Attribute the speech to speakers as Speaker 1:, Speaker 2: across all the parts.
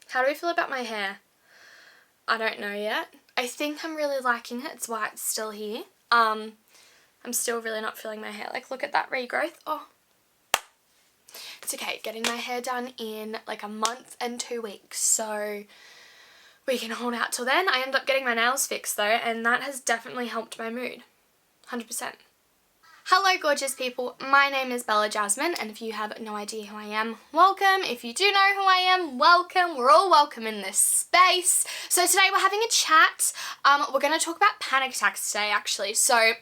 Speaker 1: How do I feel about my hair? I don't know yet. I think I'm really liking it. It's why it's still here. I'm still really not feeling my hair. Like, look at that regrowth. Oh. It's okay. Getting my hair done in like a month and 2 weeks. So we can hold out till then. I ended up getting my nails fixed though, and that has definitely helped my mood. 100%. Hello gorgeous people, my name is Bella Jasmine, and if you have no idea who I am, welcome. If you do know who I am, welcome. We're all welcome in this space. So today we're having a chat. We're going to talk about panic attacks today actually. So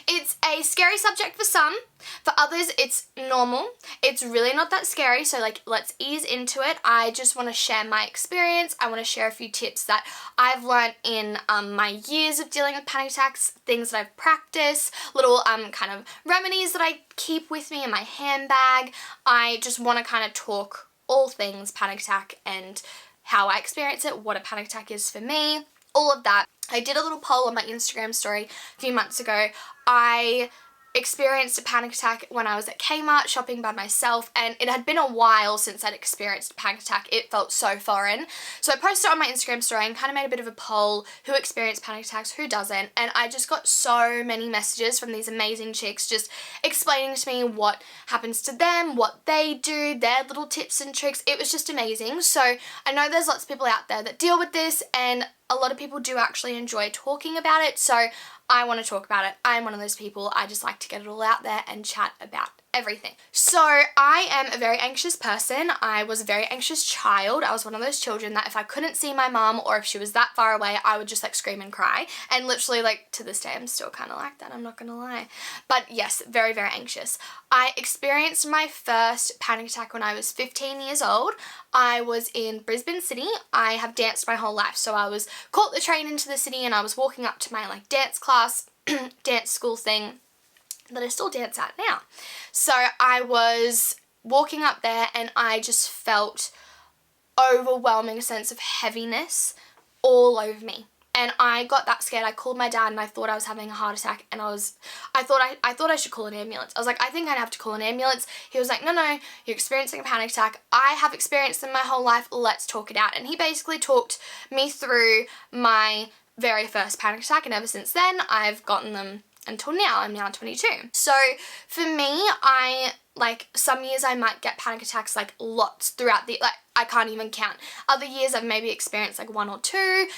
Speaker 1: it's a scary subject for some. For others, it's normal. It's really not that scary, so like let's ease into it. I just want to share my experience. I want to share a few tips that I've learned in my years of dealing with panic attacks, things that I've practiced, little kind of remedies that I keep with me in my handbag. I just want to kind of talk all things panic attack and how I experience it, what a panic attack is for me, all of that. I did a little poll on my Instagram story a few months ago. I experienced a panic attack when I was at Kmart shopping by myself, and it had been a while since I'd experienced a panic attack. It felt so foreign. So I posted it on my Instagram story and kind of made a bit of a poll, who experienced panic attacks, who doesn't, and I just got so many messages from these amazing chicks just explaining to me what happens to them, what they do, their little tips and tricks. It was just amazing. So I know there's lots of people out there that deal with this, and a lot of people do actually enjoy talking about it, so I want to talk about it. I'm one of those people. I just like to get it all out there and chat about everything. So I am a very anxious person. I was a very anxious child. I was one of those children that if I couldn't see my mum or if she was that far away, I would just like scream and cry. And literally like to this day, I'm still kind of like that. I'm not going to lie. But yes, very, very anxious. I experienced my first panic attack when I was 15 years old. I was in Brisbane City. I have danced my whole life. So I was caught the train into the city and I was walking up to my like dance class, dance school thing that I still dance at now. So I was walking up there and I just felt overwhelming sense of heaviness all over me. And I got that scared. I called my dad and I thought I was having a heart attack, and I thought I should call an ambulance. I was like, I think I'd have to call an ambulance. He was like, no, you're experiencing a panic attack. I have experienced them my whole life. Let's talk it out. And he basically talked me through my very first panic attack, and ever since then I've gotten them until now. I'm now 22. So for me, some years I might get panic attacks like lots throughout the, like I can't even count. Other years I've maybe experienced like 1 or 2.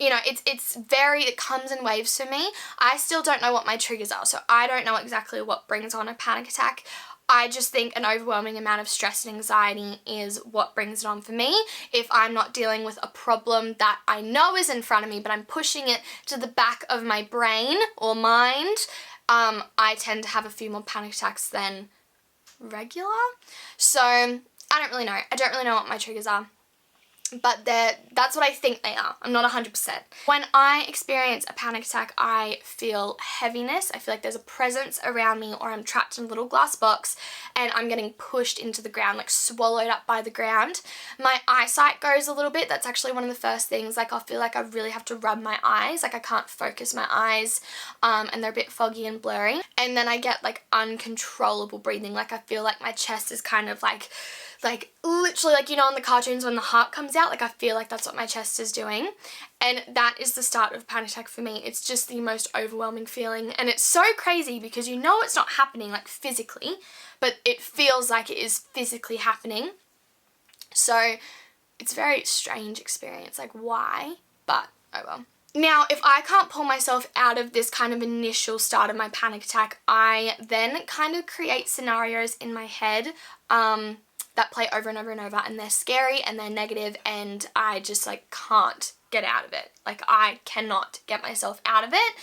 Speaker 1: You know, it comes in waves for me. I still don't know what my triggers are, so I don't know exactly what brings on a panic attack. I just think an overwhelming amount of stress and anxiety is what brings it on for me. If I'm not dealing with a problem that I know is in front of me, but I'm pushing it to the back of my brain or mind, I tend to have a few more panic attacks than regular. So I don't really know. I don't really know what my triggers are, but that's what I think they are. I'm not 100%. When I experience a panic attack, I feel heaviness. I feel like there's a presence around me, or I'm trapped in a little glass box and I'm getting pushed into the ground, like swallowed up by the ground. My eyesight goes a little bit. That's actually one of the first things. Like I'll feel like I really have to rub my eyes. Like I can't focus my eyes, and they're a bit foggy and blurry. And then I get like uncontrollable breathing. Like I feel like my chest is kind of like literally like, you know, in the cartoons when the heart comes out, like I feel like that's what my chest is doing. And that is the start of a panic attack for me. It's just the most overwhelming feeling, and it's so crazy because you know it's not happening like physically, but it feels like it is physically happening. So it's a very strange experience, like why, but oh well. Now, if I can't pull myself out of this kind of initial start of my panic attack, I then kind of create scenarios in my head that play over and over and over, and they're scary and they're negative, and I just like can't get out of it. Like I cannot get myself out of it.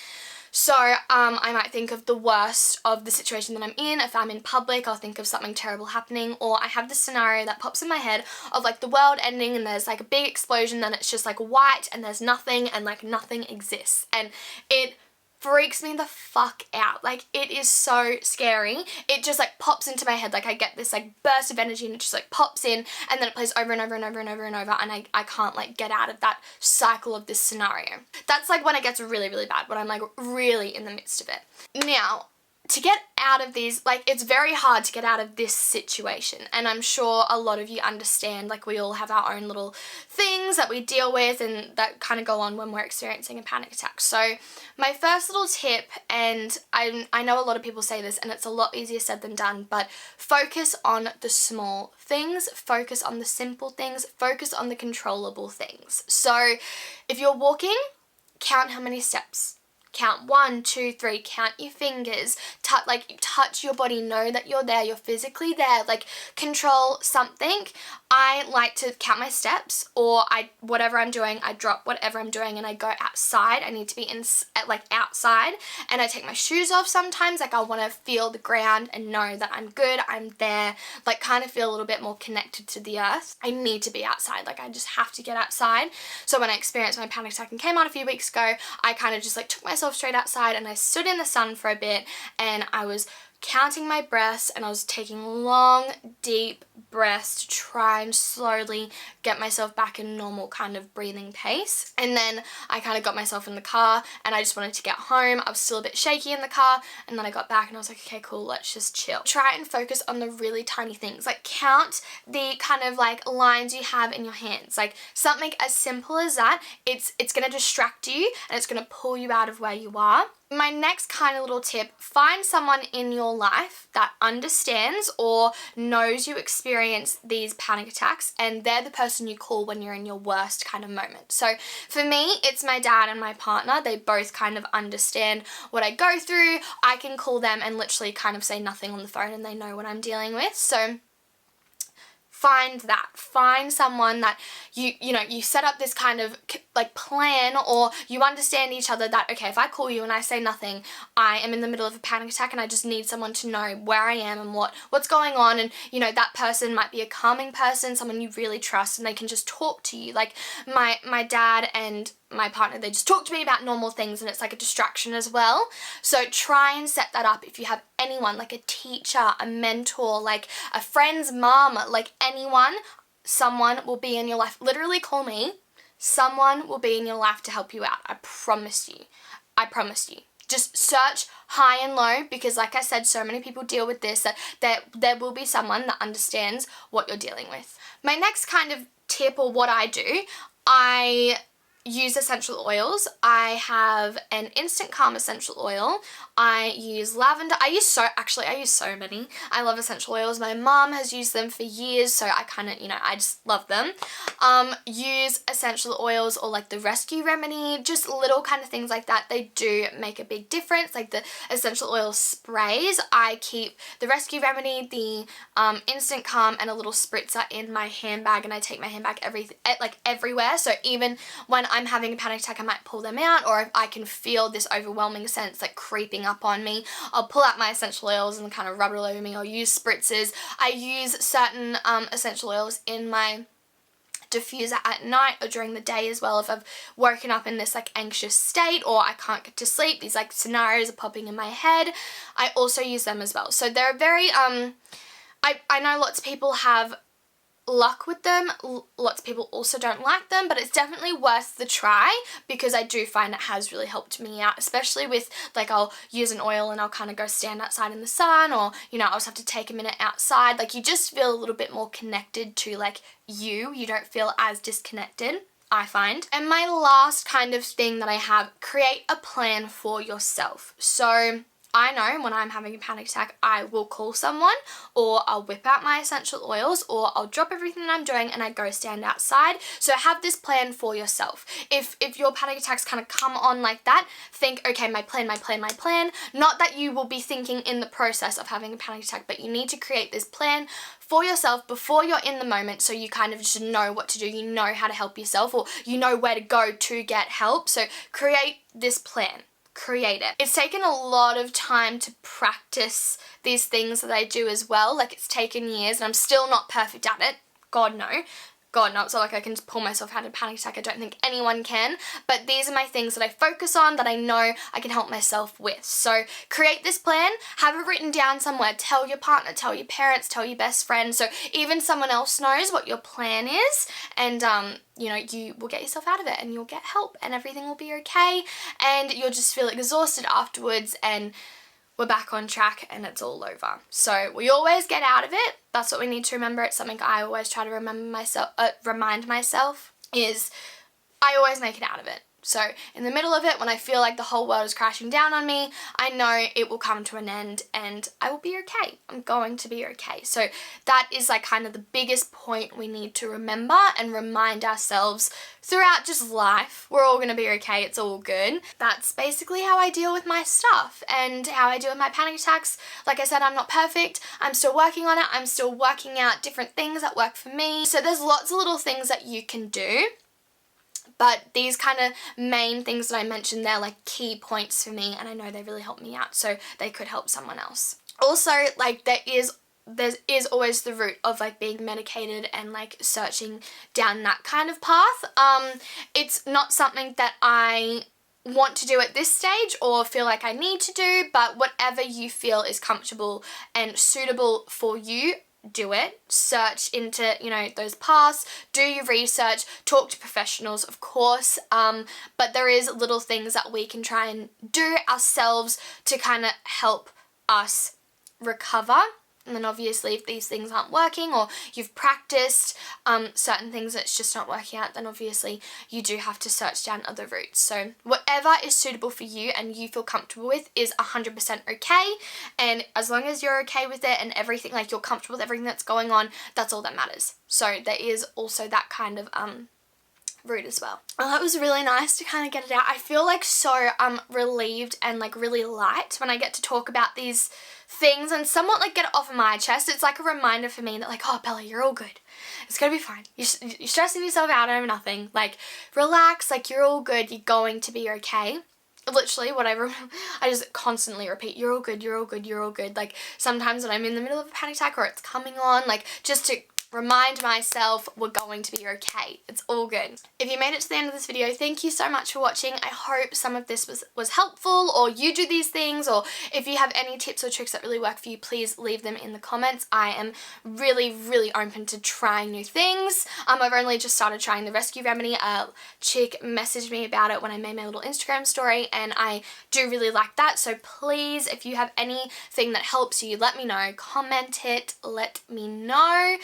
Speaker 1: So I might think of the worst of the situation that I'm in. If I'm in public, I'll think of something terrible happening, or I have this scenario that pops in my head of like the world ending and there's like a big explosion, then it's just like white and there's nothing, and like nothing exists, and it freaks me the fuck out. Like it is so scary. It just like pops into my head. Like I get this like burst of energy and it just like pops in, and then it plays over and over and over and over and over, and I can't like get out of that cycle of this scenario. That's like when it gets really, really bad, when I'm like really in the midst of it. Now, to get out of these, like, it's very hard to get out of this situation, and I'm sure a lot of you understand, like, we all have our own little things that we deal with and that kind of go on when we're experiencing a panic attack. So my first little tip, and I know a lot of people say this and it's a lot easier said than done, but focus on the small things, focus on the simple things, focus on the controllable things. So if you're walking, count how many steps. Count 1, 2, 3, count your fingers, touch your body, know that you're there, you're physically there, like control something. I like to count my steps, or whatever I'm doing, I drop whatever I'm doing and I go outside. I need to be outside, and I take my shoes off sometimes. Like, I want to feel the ground and know that I'm good, I'm there, like kind of feel a little bit more connected to the earth. I need to be outside, like I just have to get outside. So when I experienced my panic attack and came on a few weeks ago, I kind of just like took myself straight outside and I stood in the sun for a bit, and I was counting my breaths and I was taking long, deep breaths to try and slowly get myself back in normal kind of breathing pace. And then I kind of got myself in the car and I just wanted to get home. I was still a bit shaky in the car, and then I got back and I was like, okay, cool, let's just chill. Try and focus on the really tiny things. Like, count the kind of like lines you have in your hands. Like, something as simple as that, it's going to distract you and it's going to pull you out of where you are. My next kind of little tip, find someone in your life that understands or knows you experience these panic attacks, and they're the person you call when you're in your worst kind of moment. So for me, it's my dad and my partner. They both kind of understand what I go through. I can call them and literally kind of say nothing on the phone and they know what I'm dealing with. So find someone that you set up this kind of like plan, or you understand each other, that okay, if I call you and I say nothing, I am in the middle of a panic attack and I just need someone to know where I am and what's going on, and that person might be a calming person, someone you really trust, and they can just talk to you. Like my dad and my partner, they just talk to me about normal things, and it's like a distraction as well. So try and set that up. If you have anyone, like a teacher, a mentor, like a friend's mom, like anyone, someone will be in your life. Literally call me. Someone will be in your life to help you out. I promise you. I promise you. Just search high and low, because like I said, so many people deal with this, that there will be someone that understands what you're dealing with. My next kind of tip, or what I do, I use essential oils. I have an instant calm essential oil. I use lavender. I use so many. I love essential oils. My mom has used them for years, so I kind of, I just love them. Use essential oils, or like the Rescue Remedy, just little kind of things like that. They do make a big difference. Like the essential oil sprays, I keep the Rescue Remedy, the instant calm, and a little spritzer in my handbag, and I take my handbag everywhere. So even when I'm having a panic attack, I might pull them out, or if I can feel this overwhelming sense like creeping up on me, I'll pull out my essential oils and kind of rub it all over me. I'll use spritzers. I use certain essential oils in my diffuser at night or during the day as well, if I've woken up in this like anxious state or I can't get to sleep. These like scenarios are popping in my head. I also use them as well. So they're very I know lots of people have luck with them, lots of people also don't like them, but it's definitely worth the try, because I do find it has really helped me out, especially with like, I'll use an oil and I'll kind of go stand outside in the sun, or I'll just have to take a minute outside. Like, you just feel a little bit more connected to like you don't feel as disconnected, I find. And my last kind of thing that I have, create a plan for yourself. So I know when I'm having a panic attack, I will call someone, or I'll whip out my essential oils, or I'll drop everything that I'm doing and I go stand outside. So have this plan for yourself. If your panic attacks kind of come on like that, think, okay, my plan. Not that you will be thinking in the process of having a panic attack, but you need to create this plan for yourself before you're in the moment, so you kind of just know what to do, you know how to help yourself, or you know where to go to get help. So create this plan. Create it. It's taken a lot of time to practice these things that I do as well. Like, it's taken years and I'm still not perfect at it. God no. It's not like I can just pull myself out of a panic attack. I don't think anyone can. But these are my things that I focus on, that I know I can help myself with. So create this plan, have it written down somewhere. Tell your partner, tell your parents, tell your best friend, so even someone else knows what your plan is, and you will get yourself out of it and you'll get help and everything will be okay, and you'll just feel exhausted afterwards, and we're back on track and it's all over. So we always get out of it. That's what we need to remember. It's something I always try to remind myself is I always make it out of it. So in the middle of it, when I feel like the whole world is crashing down on me, I know it will come to an end and I will be okay. I'm going to be okay. So that is like kind of the biggest point we need to remember and remind ourselves throughout just life. We're all going to be okay. It's all good. That's basically how I deal with my stuff and how I deal with my panic attacks. Like I said, I'm not perfect. I'm still working on it. I'm still working out different things that work for me. So there's lots of little things that you can do. But these kind of main things that I mentioned, they're like key points for me and I know they really help me out, so they could help someone else. Also, like there is always the route of like being medicated and like searching down that kind of path. It's not something that I want to do at this stage or feel like I need to do, but whatever you feel is comfortable and suitable for you, do it. Search into, you know, those paths, do your research, talk to professionals, of course, but there is little things that we can try and do ourselves to kind of help us recover. And then obviously if these things aren't working or you've practiced certain things that's just not working out, then obviously you do have to search down other routes. So whatever is suitable for you and you feel comfortable with is 100% okay. And as long as you're okay with it and everything, like you're comfortable with everything that's going on, that's all that matters. So there is also that kind of route as well. Well, that was really nice to kind of get it out. I feel like so relieved and like really light when I get to talk about these things and somewhat like get it off of my chest. It's like a reminder for me that like, oh Bella, you're all good. It's gonna be fine. You're stressing yourself out over nothing. Like relax, like you're all good. You're going to be okay. Literally, whatever. I just constantly repeat, you're all good, you're all good, you're all good. Like sometimes when I'm in the middle of a panic attack or it's coming on, like just to remind myself we're going to be okay. It's all good. If you made it to the end of this video, thank you so much for watching. I hope some of this was helpful, or you do these things, or if you have any tips or tricks that really work for you, please leave them in the comments. I am really, really open to trying new things. I've only just started trying the Rescue Remedy. A chick messaged me about it when I made my little Instagram story, and I do really like that. So please, if you have anything that helps you, let me know. Comment it, let me know.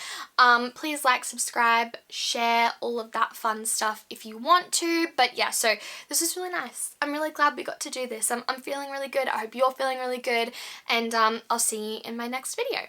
Speaker 1: Please like, subscribe, share, all of that fun stuff if you want to. But yeah, so this is really nice. I'm really glad we got to do this. I'm feeling really good. I hope you're feeling really good. And I'll see you in my next video.